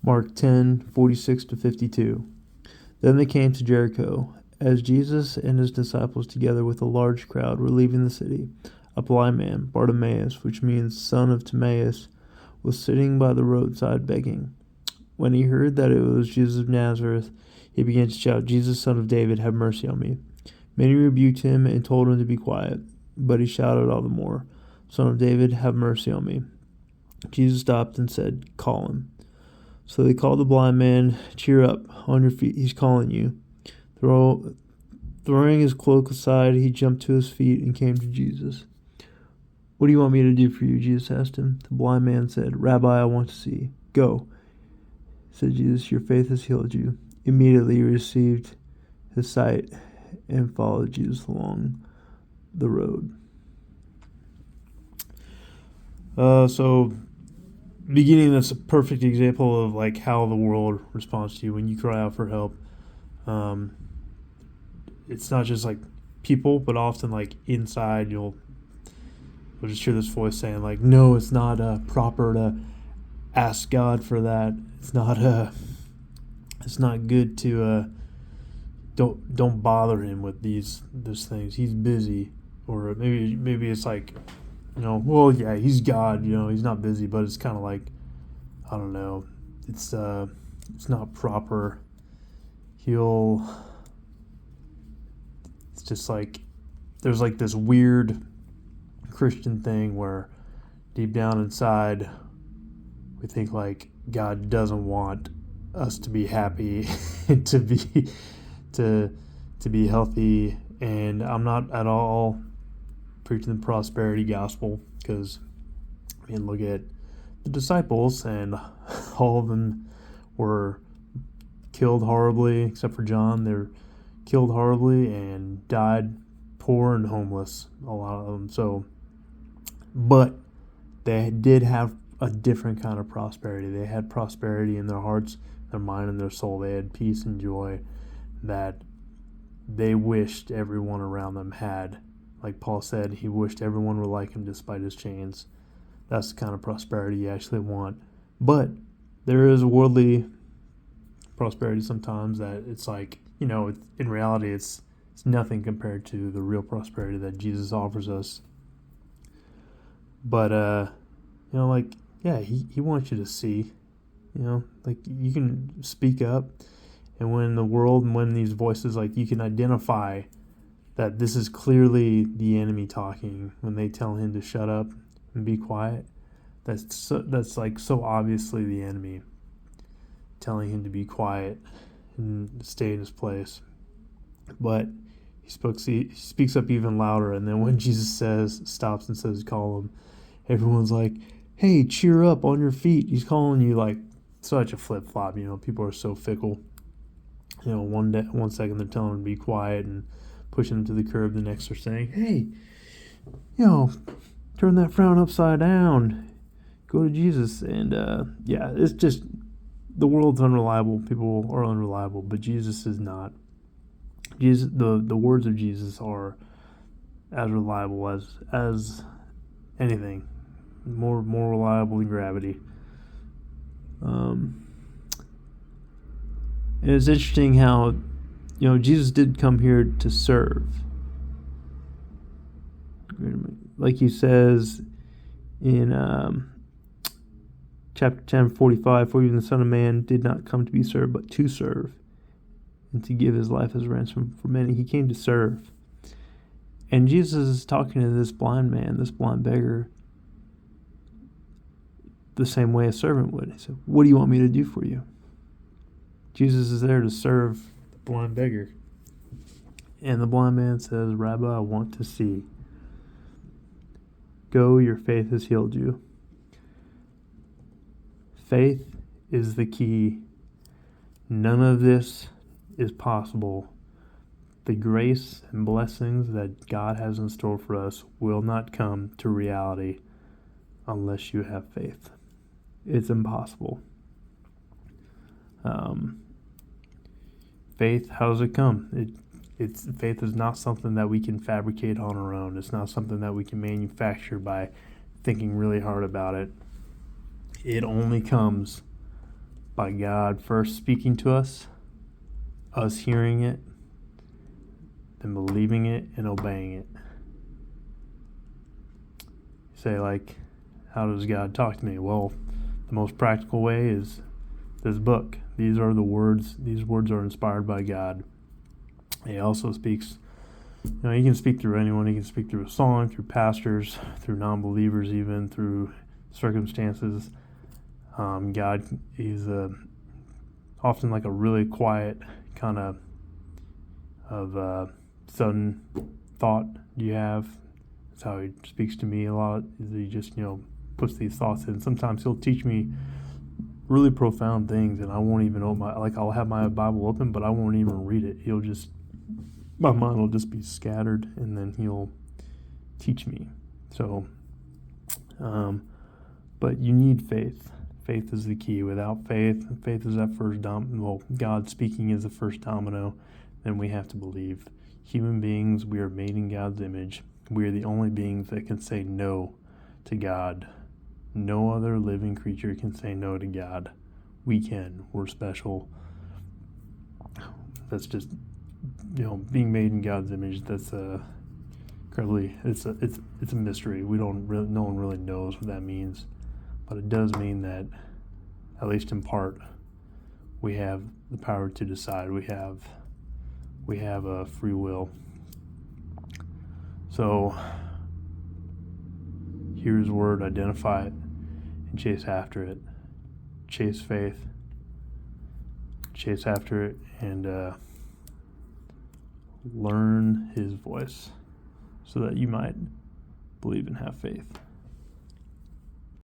Mark 10:46-52. Then they came to Jericho. As Jesus and his disciples, together with a large crowd, were leaving the city, a blind man, Bartimaeus, which means son of Timaeus, was sitting by the roadside begging. When he heard that it was Jesus of Nazareth, he began to shout, "Jesus, son of David, have mercy on me." Many rebuked him and told him to be quiet, but he shouted all the more, "Son of David, have mercy on me." Jesus stopped and said, "Call him." So they called the blind man. "Cheer up, on your feet, he's calling you." Throwing his cloak aside, he jumped to his feet and came to Jesus. "What do you want me to do for you?" Jesus asked him. The blind man said, "Rabbi, I want to see." "Go," said Jesus, "your faith has healed you." Immediately he received his sight and followed Jesus along the road. So beginning, that's a perfect example of like how the world responds to you when you cry out for help. It's not just like people, but often like inside you'll just hear this voice saying like, "No, it's not proper to ask God for that. It's not good to don't bother him with these things. He's busy." Or maybe it's like, well, yeah, he's God. He's not busy, but it's kind of like, I don't know. It's not proper. It's just like there's like this weird Christian thing where deep down inside we think like God doesn't want us to be happy to be healthy. And I'm not at all preaching the prosperity gospel, because look at the disciples, and all of them were killed horribly, except for John. They're killed horribly and died poor and homeless, a lot of them. So, but they did have a different kind of prosperity. They had prosperity in their hearts, their mind, and their soul. They had peace and joy that they wished everyone around them had. Like Paul said, he wished everyone were like him despite his chains. That's the kind of prosperity you actually want. But there is a worldly prosperity sometimes that it's like, in reality it's nothing compared to the real prosperity that Jesus offers us. But he wants you to see, like you can speak up, and when these voices, like you can identify that this is clearly the enemy talking when they tell him to shut up and be quiet. That's like so obviously the enemy telling him to be quiet and stay in his place. But he speaks up even louder, and then when Jesus stops and says, "Call him," everyone's like, "Hey, cheer up, on your feet, he's calling you." Like such a flip flop. People are so fickle. One second they're telling him to be quiet and pushing him to the curb, the next they're saying, "Hey, turn that frown upside down, go to Jesus." And it's just, the world's unreliable, people are unreliable, but Jesus is not. Jesus, the words of Jesus are as reliable as anything, more reliable than gravity. And it's interesting how Jesus did come here to serve. Like he says in chapter 10:45, "For even the Son of Man did not come to be served, but to serve, and to give his life as a ransom for many." He came to serve. And Jesus is talking to this blind man, this blind beggar, the same way a servant would. He said, "What do you want me to do for you?" Jesus is there to serve the blind beggar. And the blind man says, "Rabbi, I want to see." "Go, your faith has healed you." Faith is the key. None of this is possible. The grace and blessings that God has in store for us will not come to reality unless you have faith. It's impossible. Faith, how does it come? Faith is not something that we can fabricate on our own. It's not something that we can manufacture by thinking really hard about it. It only comes by God first speaking to us hearing it, then believing it and obeying it. You say, like, how does God talk to me? Well, the most practical way is this book. These are the words. These words are inspired by God. He also speaks, he can speak through anyone. He can speak through a song, through pastors, through non-believers, even through circumstances. God is often like a really quiet kind of sudden thought you have. That's how he speaks to me a lot. Is he just puts these thoughts in. Sometimes he'll teach me really profound things, and I won't even know I'll have my Bible open, but I won't even read it. My mind will just be scattered, and then he'll teach me. So, but you need faith. Faith is the key. Without faith is that first domino. Well, God speaking is the first domino. Then we have to believe. Human beings, we are made in God's image. We are the only beings that can say no to God. No other living creature can say no to God. We can. We're special. That's just, being made in God's image. That's incredibly. It's a mystery. No one really knows what that means, but it does mean that, at least in part, we have the power to decide. We have a free will. So, hear His word, identify it, and chase after it. Chase faith. Chase after it, and learn His voice so that you might believe and have faith.